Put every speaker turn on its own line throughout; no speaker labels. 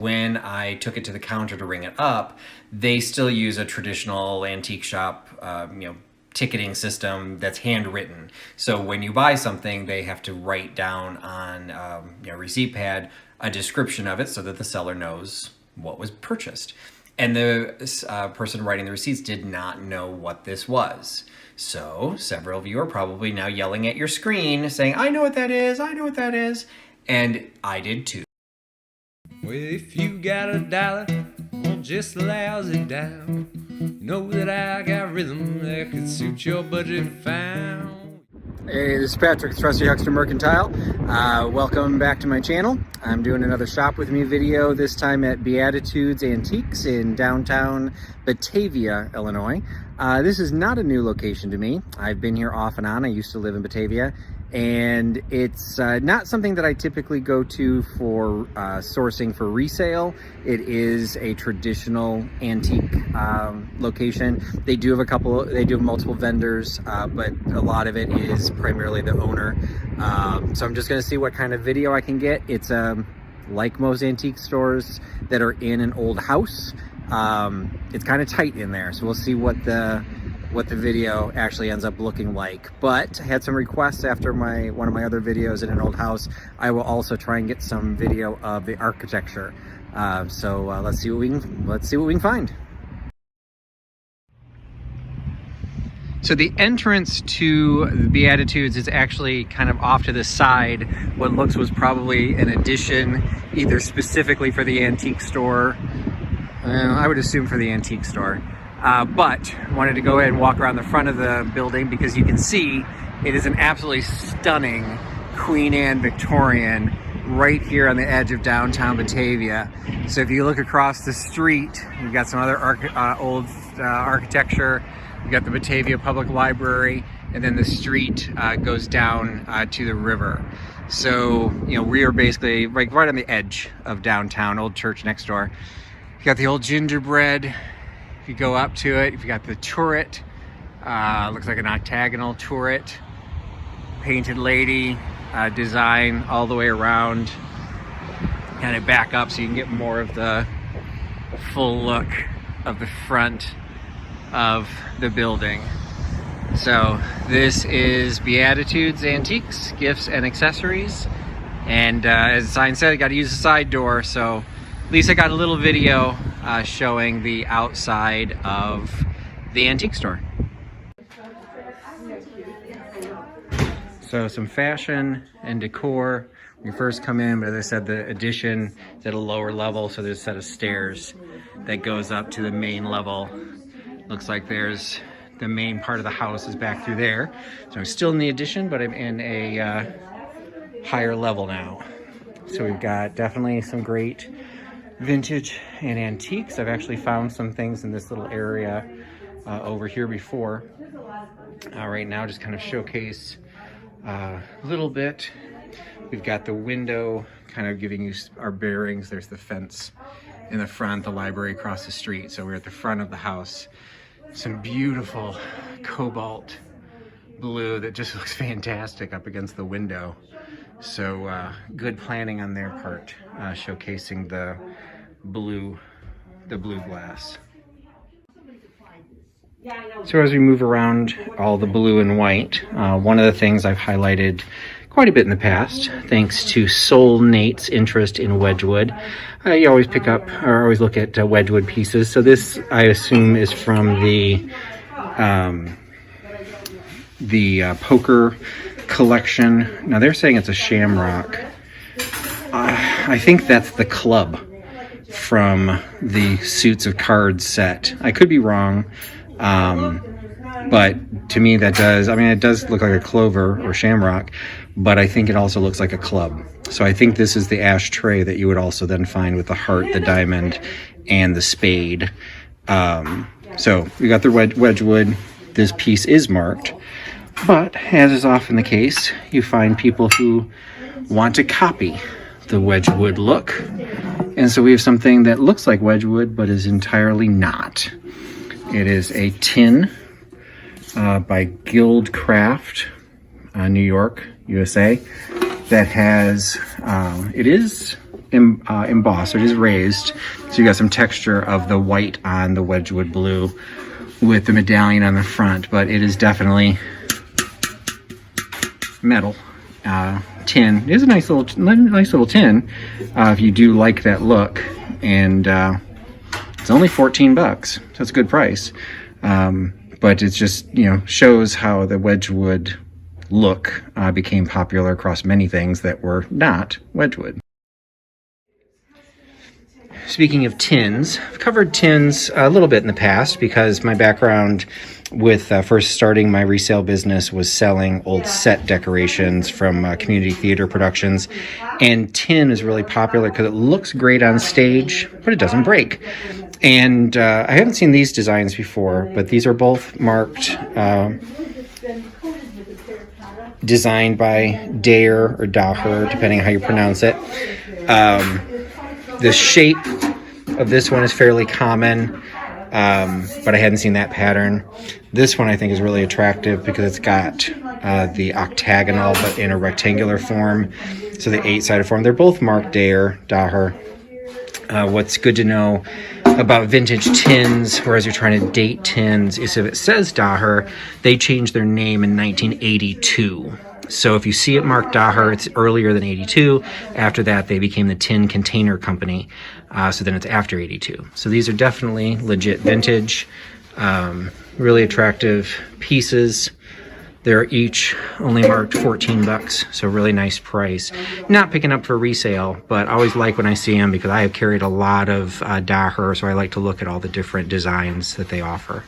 When I took it to the counter to ring it up, they still use a traditional antique shop, ticketing system that's handwritten. So when you buy something, they have to write down on receipt pad a description of it so that the seller knows what was purchased. And the person writing the receipts did not know what this was. So several of you are probably now yelling at your screen saying, "I know what that is, I know what that is." And I did too.
Well, if you got $1 on just a lousy down, know that I got rhythm that could suit your budget fine.
Hey, this is Patrick, Trusty Mercantile. Welcome back to my channel. I'm doing another Shop With Me video, this time at Beatitudes Antiques in downtown Batavia, Illinois. This is not a new location to me. I've been here off and on. I used to live in Batavia, and it's not something that I typically go to for sourcing for resale. It is a traditional antique location. They do have multiple vendors, but a lot of it is primarily the owner. So I'm just gonna see what kind of video I can get. It's like most antique stores that are in an old house. It's kind of tight in there, so we'll see what the video actually ends up looking like. But I had some requests after one of my other videos in an old house. I will also try and get some video of the architecture. So let's see what we can find. So the entrance to the Beatitudes is actually kind of off to the side. What looks was probably an addition, either specifically for the antique store. I would assume for the antique store. But wanted to go ahead and walk around the front of the building because you can see it is an absolutely stunning Queen Anne Victorian right here on the edge of downtown Batavia. So if you look across the street, you've got some other old architecture. You've got the Batavia Public Library, and then the street goes down to the river. So, we are basically right on the edge of downtown, old church next door. You got the old gingerbread. If you go up to it, you've got the turret. Looks like an octagonal turret. Painted lady design all the way around. Kind of back up so you can get more of the full look of the front of the building. So this is Beatitudes Antiques, Gifts and Accessories. And as the sign said, I got to use the side door, so at least I got a little video showing the outside of the antique store. So some fashion and decor. When you first come in, but as I said, the addition is at a lower level, so there's a set of stairs that goes up to the main level. Looks like there's the main part of the house is back through there. So I'm still in the addition, but I'm in a higher level now. So we've got definitely some great vintage and antiques. I've actually found some things in this little area over here before. Right now, just kind of showcase a little bit. We've got the window kind of giving you our bearings. There's the fence in the front, the library across the street. So we're at the front of the house. Some beautiful cobalt blue that just looks fantastic up against the window. So good planning on their part, showcasing the blue glass. So as we move around all the blue and white, one of the things I've highlighted quite a bit in the past, thanks to Soul Nate's interest in Wedgwood. You always pick up or always look at Wedgwood pieces. So this, I assume, is from the poker collection. Now they're saying it's a shamrock. I think that's the club from the Suits of Cards set. I could be wrong, but to me that does, it does look like a clover or shamrock, but I think it also looks like a club. So I think this is the ashtray that you would also then find with the heart, the diamond, and the spade. So we got the Wedgwood. This piece is marked, but as is often the case, you find people who want to copy the Wedgwood look. And so we have something that looks like Wedgwood, but is entirely not. It is a tin by Guildcraft, New York, USA, that has, it is embossed, it is raised. So you got some texture of the white on the Wedgwood blue with the medallion on the front, but it is definitely metal. Tin. It is a nice little tin if you do like that look, and it's only 14 bucks, so it's a good price. But it's just, shows how the Wedgwood look became popular across many things that were not Wedgwood. Speaking of tins, I've covered tins a little bit in the past because my background with first starting my resale business was selling old set decorations from community theater productions, and tin is really popular because it looks great on stage, but it doesn't break. And I haven't seen these designs before, but these are both marked designed by Daher or Daher, depending on how you pronounce it. The shape of this one is fairly common, but I hadn't seen that pattern. This one I think is really attractive because it's got the octagonal but in a rectangular form, so the 8-sided form. They're both marked Daher. What's good to know about vintage tins, or as you're trying to date tins, is if it says Daher, they changed their name in 1982. So if you see it marked Daher, it's earlier than 82. After that, they became the Tin Container Company. So then it's after 82. So these are definitely legit vintage, really attractive pieces. They're each only marked 14 bucks, so really nice price. Not picking up for resale, but I always like when I see them because I have carried a lot of Daher, so I like to look at all the different designs that they offer.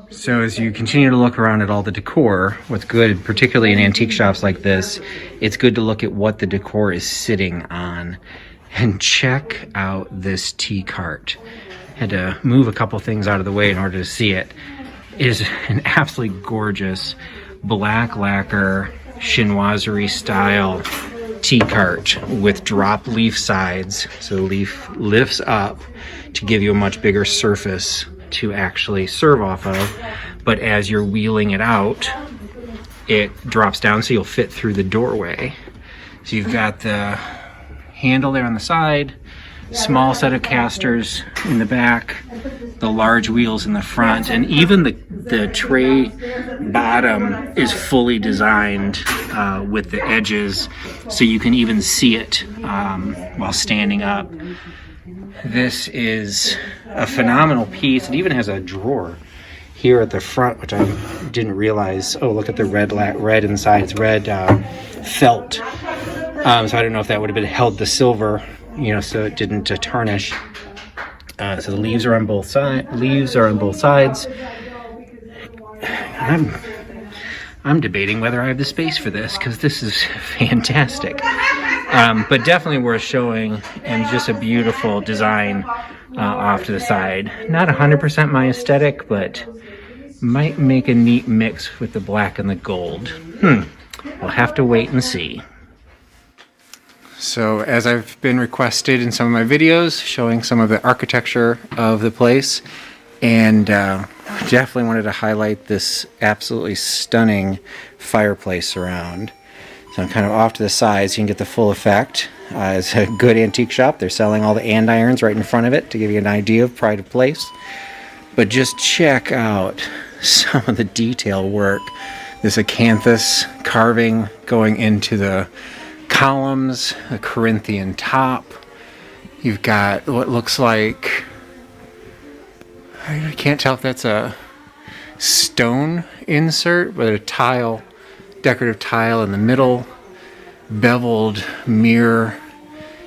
So as you continue to look around at all the decor, what's good, particularly in antique shops like this, it's good to look at what the decor is sitting on. And check out this tea cart. Had to move a couple things out of the way in order to see it. It is an absolutely gorgeous black lacquer chinoiserie style tea cart with drop leaf sides. So the leaf lifts up to give you a much bigger surface to actually serve off of, but as you're wheeling it out, it drops down so you'll fit through the doorway. So you've got the handle there on the side, small set of casters in the back, the large wheels in the front, and even the tray bottom is fully designed with the edges so you can even see it while standing up. This is a phenomenal piece. It even has a drawer here at the front, which I didn't realize. Oh, look at the red inside. It's red felt. So I don't know if that would have been held the silver, so it didn't tarnish. So the leaves are on both sides. I'm debating whether I have the space for this because this is fantastic. But definitely worth showing, and just a beautiful design off to the side. Not 100% my aesthetic, but might make a neat mix with the black and the gold. We'll have to wait and see. So as I've been requested in some of my videos, showing some of the architecture of the place, and definitely wanted to highlight this absolutely stunning fireplace surround. So I'm kind of off to the side so you can get the full effect. It's a good antique shop. They're selling all the andirons right in front of it to give you an idea of pride of place. But just check out some of the detail work. This acanthus carving going into the columns, a Corinthian top. You've got what looks like, I can't tell if that's a stone insert, but a tile, decorative tile in the middle, beveled mirror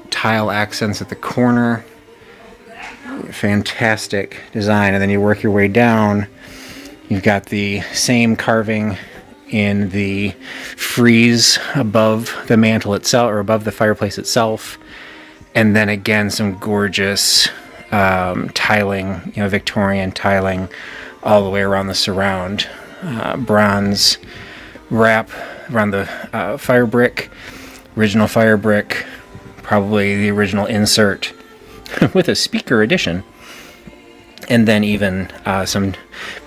tile accents at the corner. Fantastic design. And then you work your way down, you've got the same carving in the frieze above the mantle itself, or above the fireplace itself, and then again some gorgeous tiling, Victorian tiling all the way around the surround. Bronze wrap around the fire brick, original fire brick, probably the original insert with a speaker addition, and then even some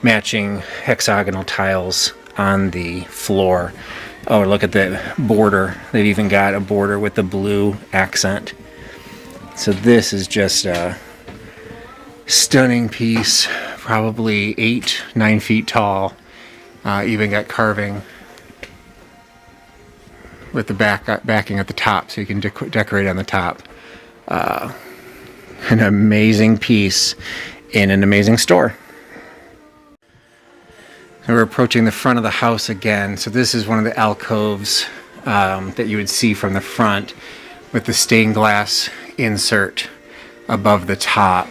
matching hexagonal tiles on the floor. Oh, look at the border. They've even got a border with the blue accent. So this is just a stunning piece, probably 8-9 feet tall. Even got carving with the backing at the top, so you can decorate on the top. An amazing piece in an amazing store. So we're approaching the front of the house again. So this is one of the alcoves that you would see from the front with the stained glass insert above the top.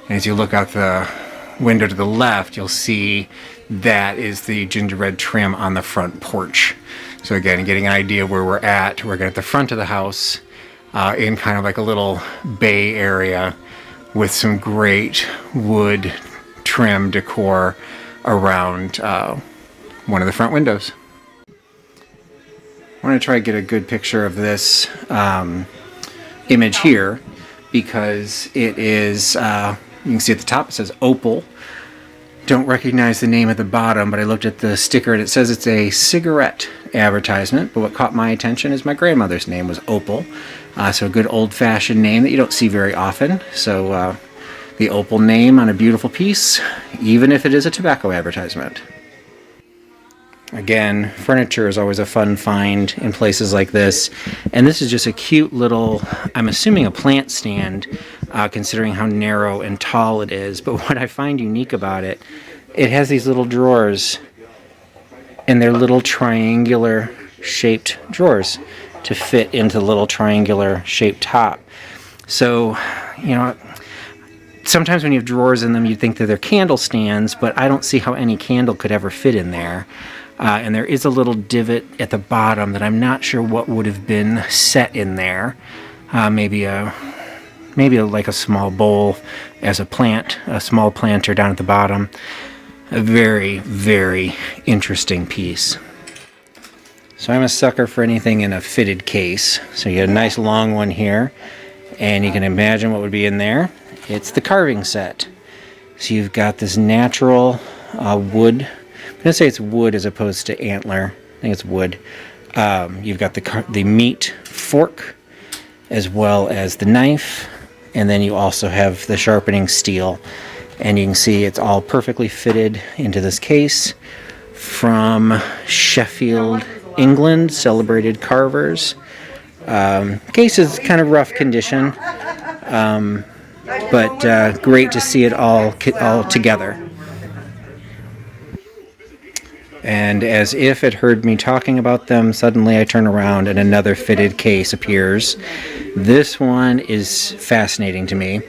And as you look out the window to the left, you'll see that is the gingerbread trim on the front porch. So again, getting an idea of where we're at the front of the house in kind of like a little bay area with some great wood trim decor around one of the front windows. I want to try to get a good picture of this image here because it is, you can see at the top it says Opal. Don't recognize the name at the bottom, but I looked at the sticker and it says it's a cigarette advertisement, but what caught my attention is my grandmother's name was Opal. So a good old-fashioned name that you don't see very often. So the Opal name on a beautiful piece, even if it is a tobacco advertisement. Again, furniture is always a fun find in places like this. And this is just a cute little, I'm assuming a plant stand, considering how narrow and tall it is. But what I find unique about it, it has these little drawers. And they're little triangular shaped drawers to fit into the little triangular shaped top. So, you know, sometimes when you have drawers in them, you'd think that they're candle stands, but I don't see how any candle could ever fit in there. And there is a little divot at the bottom that I'm not sure what would have been set in there. Maybe like a small bowl as a plant, a small planter down at the bottom. A very, very interesting piece. So I'm a sucker for anything in a fitted case. So you get a nice long one here, and you can imagine what would be in there. It's the carving set. So you've got this natural wood. I'm going to say it's wood as opposed to antler. I think it's wood. You've got the meat fork as well as the knife, and then you also have the sharpening steel. And you can see it's all perfectly fitted into this case from Sheffield, England, Celebrated Carvers. Case is kind of rough condition, but great to see it all together. And as if it heard me talking about them, suddenly I turn around and another fitted case appears. This one is fascinating to me.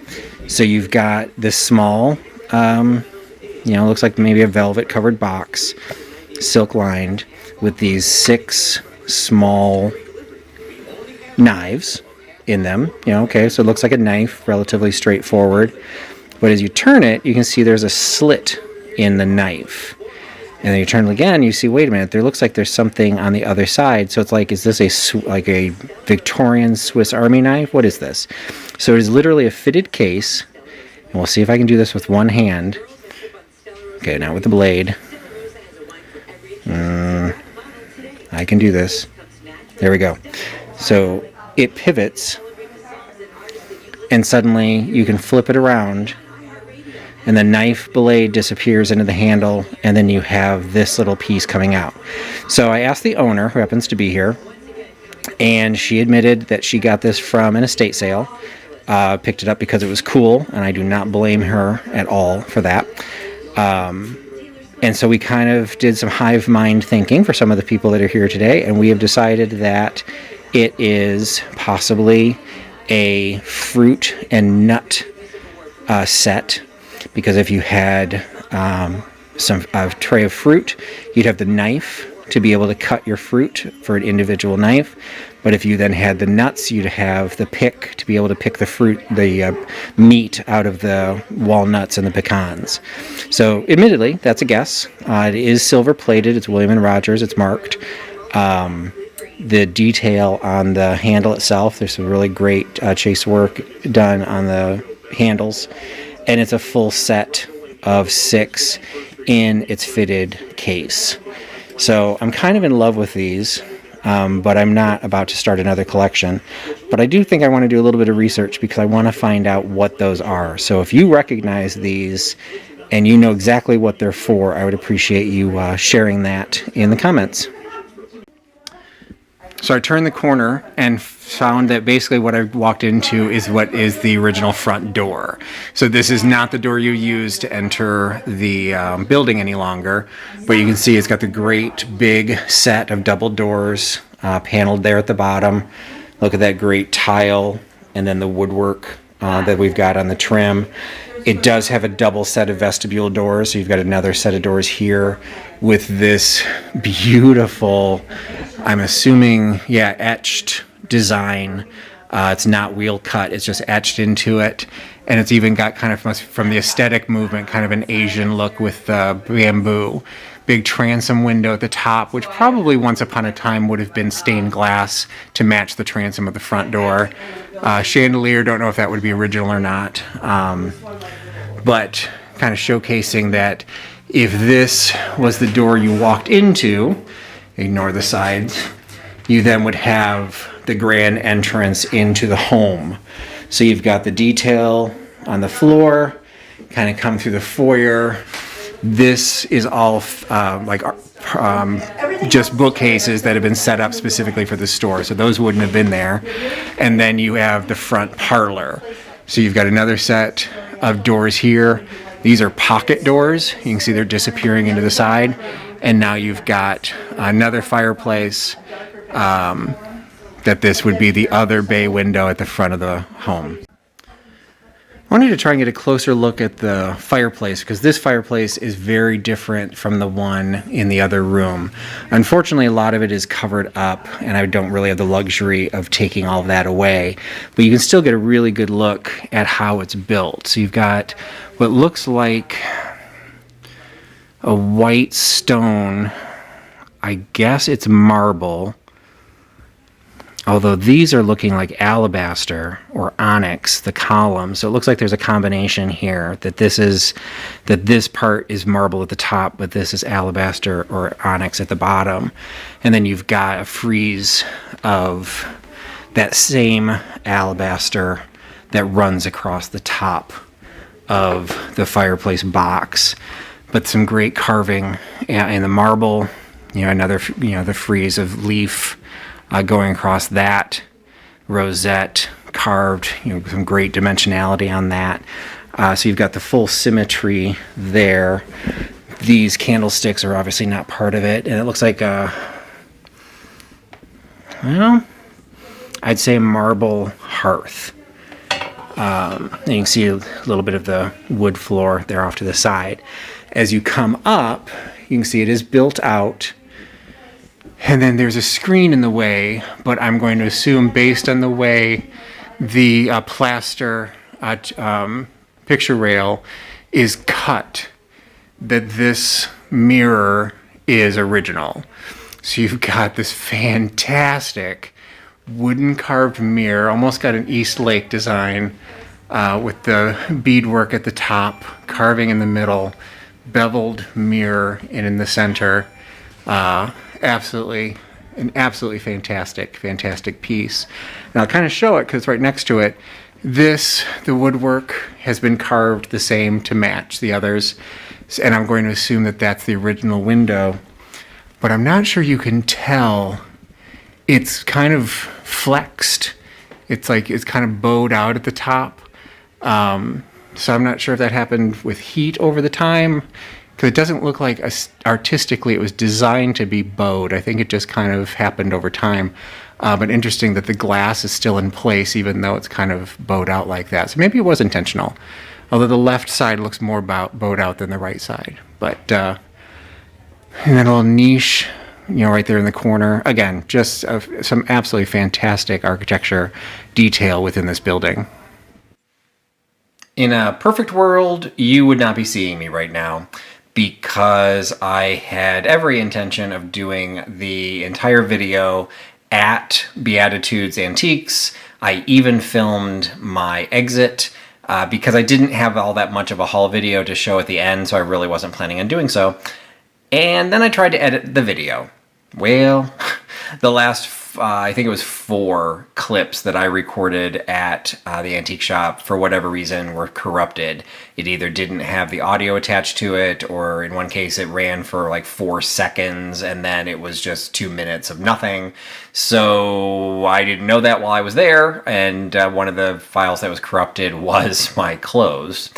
So you've got this small, looks like maybe a velvet covered box, silk lined, with these 6 small knives in them. Okay, so it looks like a knife, relatively straightforward. But as you turn it, you can see there's a slit in the knife. And then you turn it again, you see, wait a minute, there looks like there's something on the other side. So it's like, is this a Victorian Swiss Army knife? What is this? So it is literally a fitted case. And we'll see if I can do this with one hand. Okay, now with the blade. I can do this. There we go. So it pivots. And suddenly you can flip it around. And the knife blade disappears into the handle, and then you have this little piece coming out. So I asked the owner, who happens to be here, and she admitted that she got this from an estate sale, picked it up because it was cool, and I do not blame her at all for that. And so we kind of did some hive mind thinking for some of the people that are here today, and we have decided that it is possibly a fruit and nut set. Because if you had a tray of fruit, you'd have the knife to be able to cut your fruit for an individual knife. But if you then had the nuts, you'd have the pick to be able to pick the fruit, the meat out of the walnuts and the pecans. So admittedly, that's a guess. It is silver plated. It's William & Rogers. It's marked. The detail on the handle itself, there's some really great chase work done on the handles. And it's a full set of 6 in its fitted case. So I'm kind of in love with these, but I'm not about to start another collection. But I do think I want to do a little bit of research because I want to find out what those are. So if you recognize these and you know exactly what they're for, I would appreciate you sharing that in the comments. So I turned the corner and found that basically what I walked into is what is the original front door. So this is not the door you use to enter the building any longer, but you can see it's got the great big set of double doors paneled there at the bottom. Look at that great tile and then the woodwork that we've got on the trim. It does have a double set of vestibule doors, so you've got another set of doors here with this beautiful, I'm assuming, yeah, etched design. It's not wheel cut, it's just etched into it. And it's even got kind of, from the aesthetic movement, kind of an Asian look with bamboo. Big transom window at the top, which probably once upon a time would have been stained glass to match the transom of the front door. Chandelier, don't know if that would be original or not. But kind of showcasing that if this was the door you walked into, ignore the sides, you then would have the grand entrance into the home. So you've got the detail on the floor, kind of come through the foyer. This is all just bookcases that have been set up specifically for the store, so those wouldn't have been there. And then you have the front parlor. So you've got another set of doors here. These are pocket doors. You can see they're disappearing into the side. And now you've got another fireplace, that this would be the other bay window at the front of the home. I wanted to try and get a closer look at the fireplace because this fireplace is very different from the one in the other room. Unfortunately, a lot of it is covered up and I don't really have the luxury of taking all of that away, but you can still get a really good look at how it's built. So you've got what looks like a white stone, I guess it's marble, although these are looking like alabaster or onyx, the column. So it looks like there's a combination here that this part is marble at the top, but this is alabaster or onyx at the bottom. And then you've got a frieze of that same alabaster that runs across the top of the fireplace box. But some great carving in the marble, another, the frieze of leaf going across that rosette carved, some great dimensionality on that. So you've got the full symmetry there. These candlesticks are obviously not part of it, and it looks like I'd say a marble hearth. And you can see a little bit of the wood floor there off to the side. As you come up, you can see it is built out. And then there's a screen in the way, but I'm going to assume based on the way the plaster picture rail is cut that this mirror is original. So you've got this fantastic wooden carved mirror, almost got an East Lake design with the beadwork at the top, carving in the middle, beveled mirror in the center. Absolutely fantastic piece. And I'll kind of show it because right next to it, the woodwork has been carved the same to match the others. And I'm going to assume that that's the original window, but I'm not sure you can tell. It's kind of flexed. It's kind of bowed out at the top. So I'm not sure if that happened with heat over the time, because it doesn't look like artistically it was designed to be bowed. I think it just kind of happened over time. But interesting that the glass is still in place even though it's kind of bowed out like that. So maybe it was intentional. Although the left side looks more bowed out than the right side. But and then a little niche, right there in the corner. Again, just some absolutely fantastic architecture detail within this building.
In a perfect world, you would not be seeing me right now because I had every intention of doing the entire video at Beatitudes Antiques. I even filmed my exit because I didn't have all that much of a haul video to show at the end, so I really wasn't planning on doing so. And then I tried to edit the video. Well, the last, I think it was 4 clips that I recorded at the antique shop, for whatever reason, were corrupted. It either didn't have the audio attached to it, or in one case it ran for like 4 seconds, and then it was just 2 minutes of nothing. So I didn't know that while I was there, and one of the files that was corrupted was my clothes.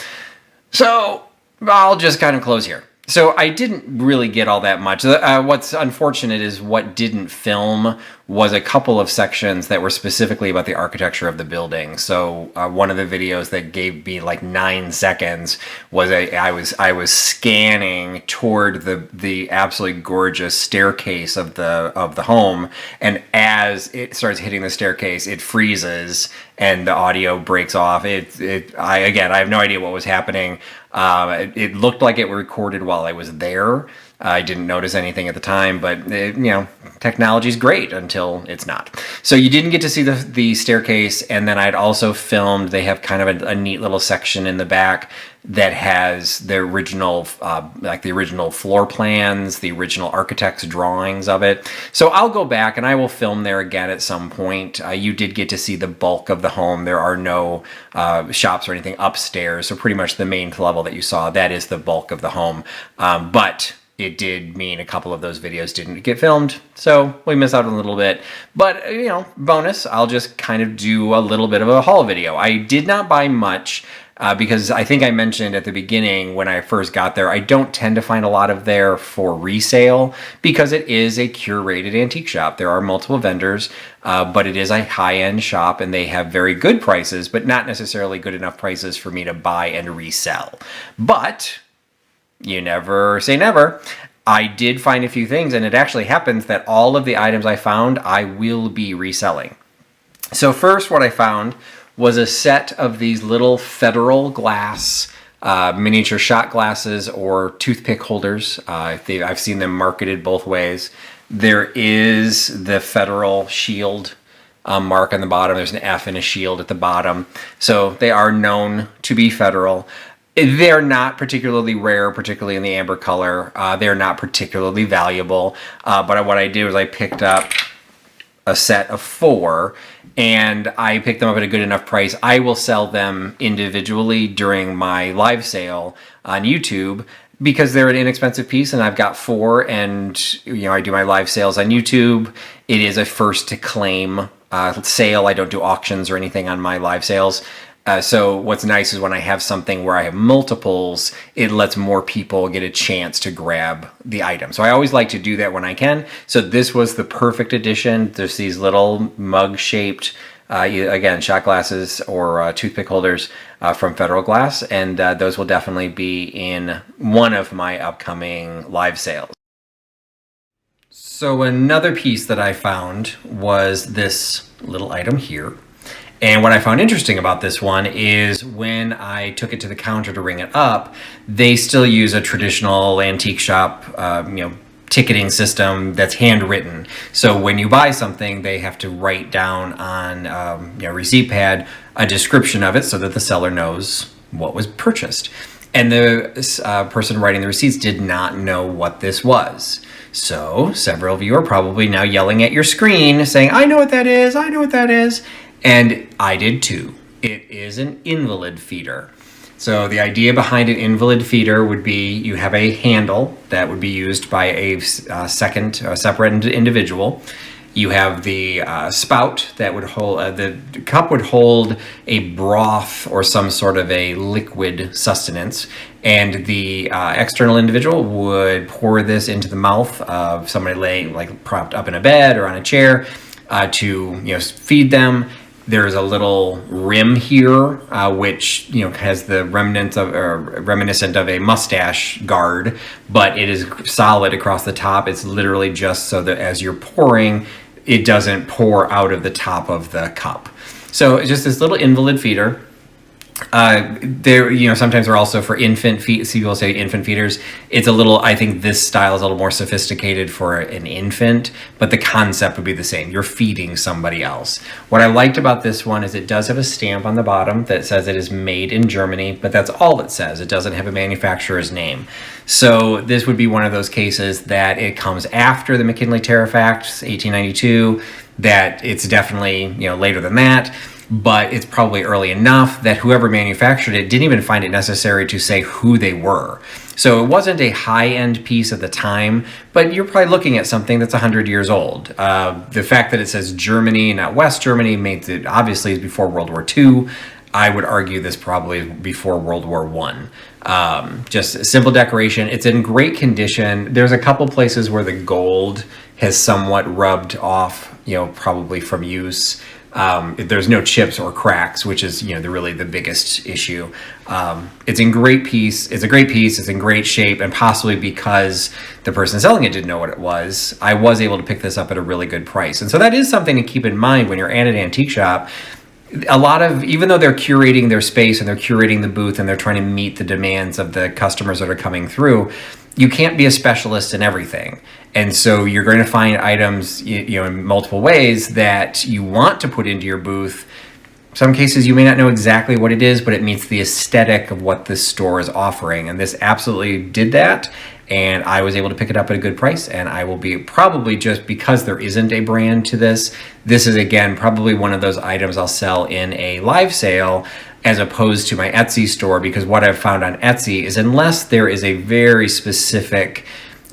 So I'll just kind of close here. So I didn't really get all that much. What's unfortunate is what didn't film was a couple of sections that were specifically about the architecture of the building. So one of the videos that gave me like 9 seconds was I was scanning toward the absolutely gorgeous staircase of the home, and as it starts hitting the staircase, it freezes and the audio breaks off. I have no idea what was happening. It looked like it recorded while I was there. I didn't notice anything at the time, but technology's great until it's not. So you didn't get to see the staircase, and then I'd also filmed, they have kind of a neat little section in the back that has the original, like the original floor plans, the original architect's drawings of it. So I'll go back and I will film there again at some point. You did get to see the bulk of the home. There are no shops or anything upstairs, so pretty much the main level that you saw, that is the bulk of the home. But it did mean a couple of those videos didn't get filmed, so we miss out a little bit. But, bonus, I'll just kind of do a little bit of a haul video. I did not buy much because I think I mentioned at the beginning when I first got there, I don't tend to find a lot of there for resale because it is a curated antique shop. There are multiple vendors, but it is a high-end shop, and they have very good prices, but not necessarily good enough prices for me to buy and resell. But you never say never. I did find a few things, and it actually happens that all of the items I found, I will be reselling. So first, what I found was a set of these little Federal glass miniature shot glasses or toothpick holders. I've seen them marketed both ways. There is the Federal shield mark on the bottom. There's an F and a shield at the bottom. So they are known to be Federal. They're not particularly rare, particularly in the amber color. They're not particularly valuable. But what I did was I picked up a set of 4, and I picked them up at a good enough price. I will sell them individually during my live sale on YouTube because they're an inexpensive piece, and I've got 4, and I do my live sales on YouTube. It is a first to claim sale. I don't do auctions or anything on my live sales. So what's nice is when I have something where I have multiples, it lets more people get a chance to grab the item. So I always like to do that when I can. So this was the perfect addition. There's these little mug-shaped, again, shot glasses or toothpick holders from Federal Glass, and those will definitely be in one of my upcoming live sales. So another piece that I found was this little item here. And what I found interesting about this one is when I took it to the counter to ring it up, they still use a traditional antique shop, ticketing system that's handwritten. So when you buy something, they have to write down on a receipt pad a description of it so that the seller knows what was purchased. And the person writing the receipts did not know what this was. So several of you are probably now yelling at your screen saying, I know what that is, I know what that is. And I did too. It is an invalid feeder. So the idea behind an invalid feeder would be you have a handle that would be used by a separate individual. You have the spout that would hold, the cup would hold a broth or some sort of a liquid sustenance, and the external individual would pour this into the mouth of somebody laying, like propped up in a bed or on a chair, to feed them. There's a little rim here, which has the reminiscent of a mustache guard, but it is solid across the top. It's literally just so that as you're pouring, it doesn't pour out of the top of the cup. So it's just this little invalid feeder. Sometimes they're also for infant feed. So people say infant feeders. It's a little, I think this style is a little more sophisticated for an infant, but the concept would be the same. You're feeding somebody else. What I liked about this one is it does have a stamp on the bottom that says it is made in Germany, but that's all it says. It doesn't have a manufacturer's name. So this would be one of those cases that it comes after the McKinley Tariff Act, 1892, that it's definitely, later than that. But it's probably early enough that whoever manufactured it didn't even find it necessary to say who they were. So it wasn't a high-end piece at the time, but you're probably looking at something that's 100 years old. The fact that it says Germany, not West Germany, makes it obviously before World War II. I would argue this probably before World War I. Just a simple decoration. It's in great condition. There's a couple places where the gold has somewhat rubbed off, probably from use. There's no chips or cracks, which is, really the biggest issue. It's in great piece. It's a great piece. It's in great shape, and possibly because the person selling it didn't know what it was, I was able to pick this up at a really good price. And so that is something to keep in mind when you're at an antique shop. Even though they're curating their space and they're curating the booth and they're trying to meet the demands of the customers that are coming through, you can't be a specialist in everything. And so you're going to find items, in multiple ways that you want to put into your booth. Some cases you may not know exactly what it is, but it meets the aesthetic of what this store is offering. And this absolutely did that. And I was able to pick it up at a good price. And I will be probably, just because there isn't a brand to this is, again, probably one of those items I'll sell in a live sale as opposed to my Etsy store, because what I've found on Etsy is unless there is a very specific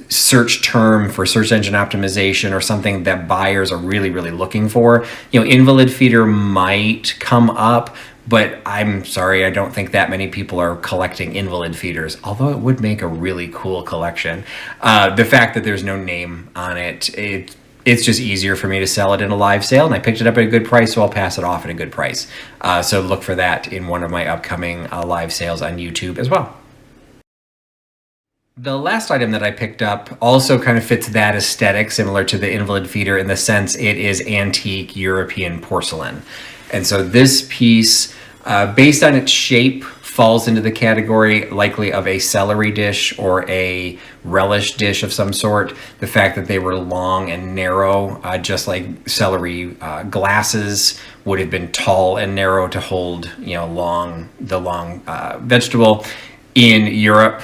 search term for search engine optimization or something that buyers are really, really looking for, invalid feeder might come up, but I'm sorry, I don't think that many people are collecting invalid feeders, although it would make a really cool collection. The fact that there's no name on it's just easier for me to sell it in a live sale, and I picked it up at a good price, so I'll pass it off at a good price. So look for that in one of my upcoming live sales on YouTube as well. The last item that I picked up also kind of fits that aesthetic, similar to the invalid feeder, in the sense it is antique European porcelain. And so this piece, based on its shape, falls into the category likely of a celery dish or a relish dish of some sort. The fact that they were long and narrow, just like celery glasses would have been tall and narrow to hold, the long vegetable. In Europe,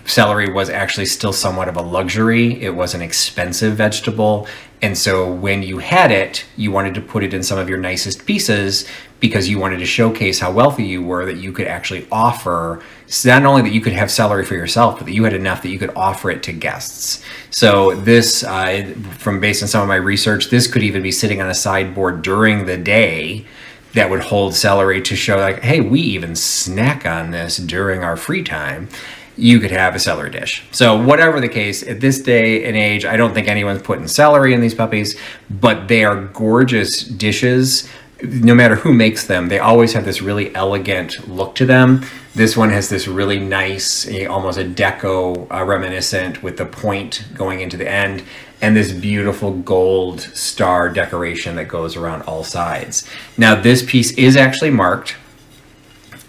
celery was actually still somewhat of a luxury. It was an expensive vegetable. And so when you had it, you wanted to put it in some of your nicest pieces because you wanted to showcase how wealthy you were, that you could actually offer, not only that you could have celery for yourself, but that you had enough that you could offer it to guests. So this, based on some of my research, this could even be sitting on a sideboard during the day that would hold celery to show, like, hey, we even snack on this during our free time. You could have a celery dish. So whatever the case, at this day and age, I don't think anyone's putting celery in these puppies, but they are gorgeous dishes. No matter who makes them, they always have this really elegant look to them. This one has this really nice, almost a deco reminiscent with the point going into the end, and this beautiful gold star decoration that goes around all sides. Now this piece is actually marked.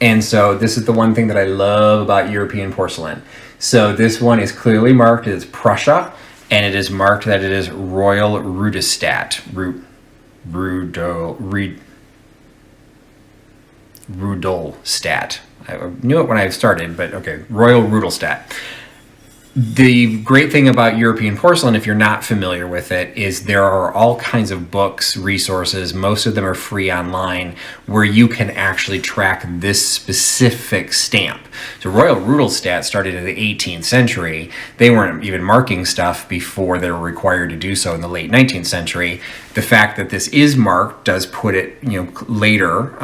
And so this is the one thing that I love about European porcelain. So this one is clearly marked as Prussia, and it is marked that it is Royal Rudolstadt. Rudolstadt. I knew it when I started, but okay, Royal Rudolstadt. The great thing about European porcelain, if you're not familiar with it, is there are all kinds of books, resources, most of them are free online, where you can actually track this specific stamp. So Royal Rudolstadt started in the 18th century. They weren't even marking stuff before they were required to do so in the late 19th century. The fact that this is marked does put it, later,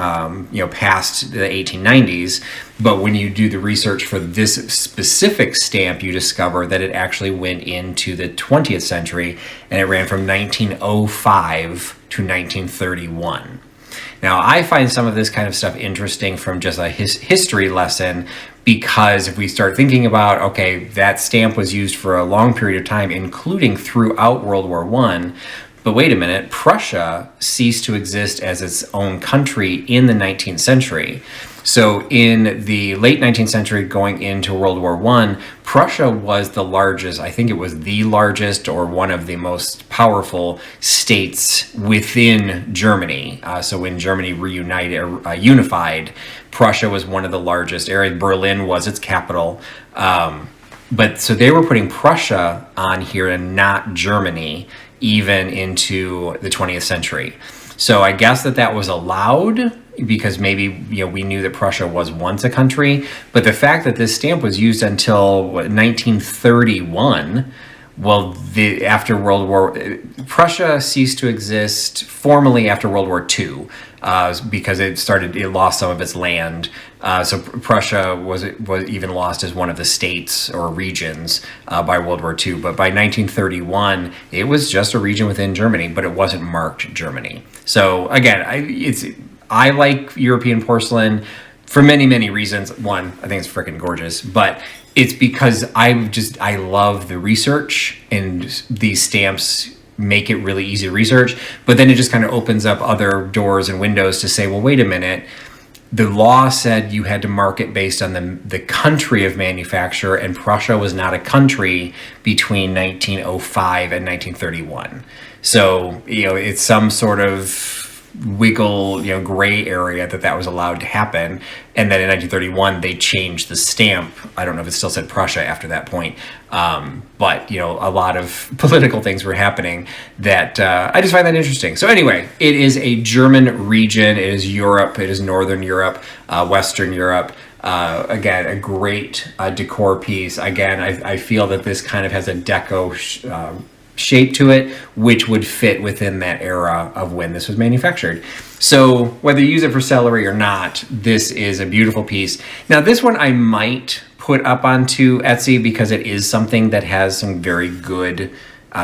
past the 1890s. But when you do the research for this specific stamp, you discover that it actually went into the 20th century, and it ran from 1905 to 1931. Now, I find some of this kind of stuff interesting from just a history lesson, because if we start thinking about, okay, that stamp was used for a long period of time, including throughout World War I, but wait a minute, Prussia ceased to exist as its own country in the 19th century. So in the late 19th century, going into World War I, Prussia was the largest, I think it was the largest or one of the most powerful states within Germany. So when Germany unified, Prussia was one of the largest areas. Berlin was its capital. But so they were putting Prussia on here and not Germany, even into the 20th century. So I guess that was allowed because maybe we knew that Prussia was once a country, but the fact that this stamp was used until 1931, well, after World War, Prussia ceased to exist formally after World War II because it lost some of its land. So Prussia was even lost as one of the states or regions by World War II. But by 1931, it was just a region within Germany, but it wasn't marked Germany. So again, I like European porcelain for many, many reasons. One, I think it's freaking gorgeous, but it's because I love the research, and these stamps make it really easy to research, but then it just kind of opens up other doors and windows to say, well, wait a minute. The law said you had to mark it based on the country of manufacture, and Prussia was not a country between 1905 and 1931. So, it's some sort of wiggle, gray area that was allowed to happen. And then in 1931, they changed the stamp. I don't know if it still said Prussia after that point. But, a lot of political things were happening that I just find that interesting. So anyway, it is a German region. It is Europe. It is Northern Europe, Western Europe. Again, a great decor piece. Again, I feel that this kind of has a deco shape to it, which would fit within that era of when this was manufactured. So whether you use it for celery or not, this is a beautiful piece. Now this one I might put up onto Etsy because it is something that has some very good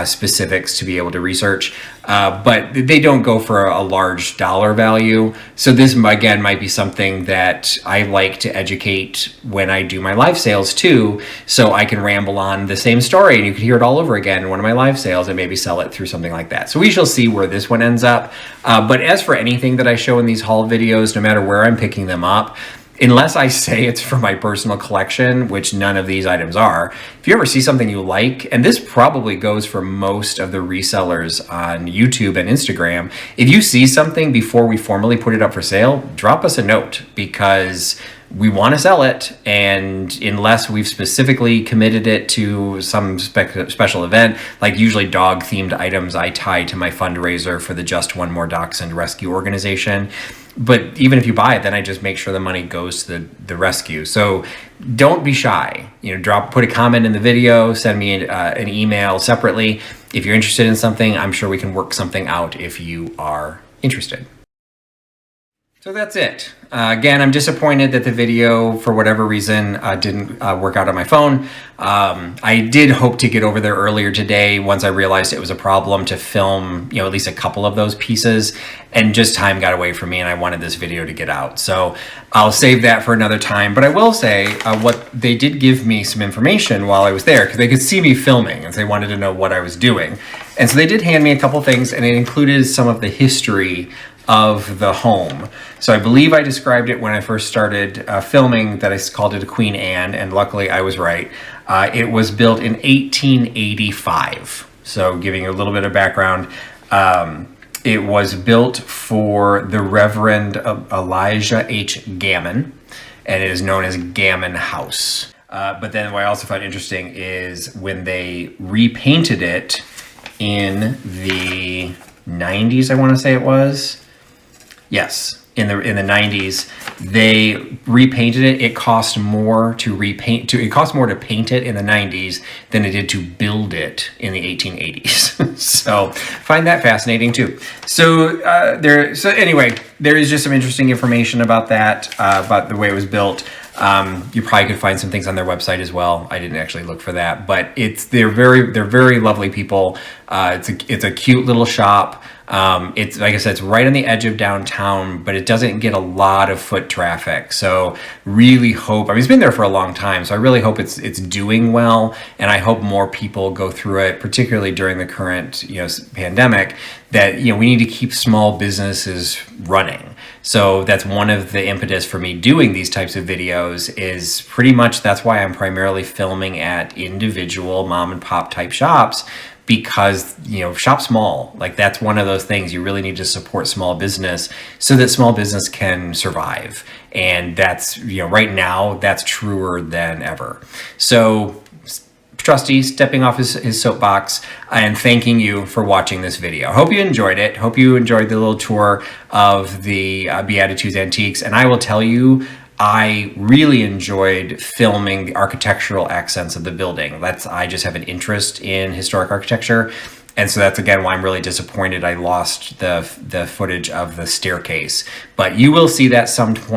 specifics to be able to research, but they don't go for a large dollar value. So this again might be something that I like to educate when I do my live sales too, so I can ramble on the same story and you can hear it all over again in one of my live sales and maybe sell it through something like that. So we shall see where this one ends up. But as for anything that I show in these haul videos, no matter where I'm picking them up, unless I say it's for my personal collection, which none of these items are, if you ever see something you like, and this probably goes for most of the resellers on YouTube and Instagram, if you see something before we formally put it up for sale, drop us a note because we want to sell it, and unless we've specifically committed it to some special event, like usually dog-themed items I tie to my fundraiser for the Just One More Dachshund Rescue organization. But even if you buy it, then I just make sure the money goes to the rescue. So don't be shy. Put a comment in the video, send me an email separately. If you're interested in something, I'm sure we can work something out if you are interested. So that's it. Again, I'm disappointed that the video, for whatever reason, didn't work out on my phone. I did hope to get over there earlier today once I realized it was a problem to film, at least a couple of those pieces, and just time got away from me and I wanted this video to get out. So I'll save that for another time, but I will say what they did give me some information while I was there because they could see me filming and they wanted to know what I was doing. And so they did hand me a couple things, and it included some of the history of the home. So I believe I described it when I first started filming that I called it a Queen Anne, and luckily I was right. It was built in 1885. So giving you a little bit of background, it was built for the Reverend Elijah H. Gammon, and it is known as Gammon House. But then what I also found interesting is when they repainted it in the 90s, I want to say it was. Yes, in the 90s, they repainted it. It cost more to paint it in the 90s than it did to build it in the 1880s. So find that fascinating too. So anyway, there is just some interesting information about that, about the way it was built. You probably could find some things on their website as well. I didn't actually look for that, but they're very lovely people. It's a cute little shop. It's like I said, it's right on the edge of downtown, but it doesn't get a lot of foot traffic. So really hope, it's been there for a long time, so I really hope it's doing well, and I hope more people go through it, particularly during the current, pandemic, that, we need to keep small businesses running. So that's one of the impetus for me doing these types of videos, is pretty much that's why I'm primarily filming at individual mom and pop type shops, because, you know, shop small. Like, that's one of those things, you really need to support small business so that small business can survive. And that's, you know, right now that's truer than ever. So Trusty stepping off his soapbox and thanking you for watching this video. Hope you enjoyed it. Hope you enjoyed the little tour of the Beatitudes Antiques. And I will tell you, I really enjoyed filming the architectural accents of the building. I just have an interest in historic architecture. And so that's, again, why I'm really disappointed I lost the footage of the staircase. But you will see that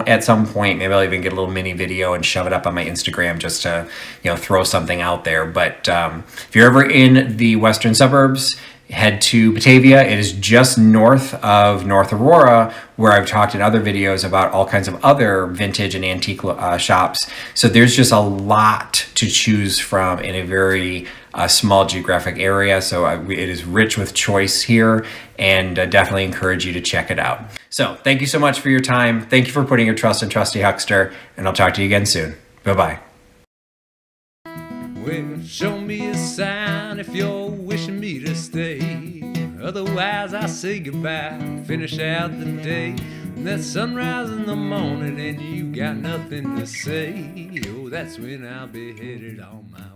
at some point. Maybe I'll even get a little mini video and shove it up on my Instagram just to, you know, throw something out there. But if you're ever in the western suburbs, head to Batavia. It is just north of North Aurora, where I've talked in other videos about all kinds of other vintage and antique shops. So there's just a lot to choose from in a very small geographic area. So it is rich with choice here, and definitely encourage you to check it out. So thank you so much for your time. Thank you for putting your trust in Trusty Huckster, and I'll talk to you again soon. Bye-bye.
Well, show me a sign if you're wishing me to stay. Otherwise, I say goodbye, finish out the day. And that sunrise in the morning and you got nothing to say. Oh, that's when I'll be headed on my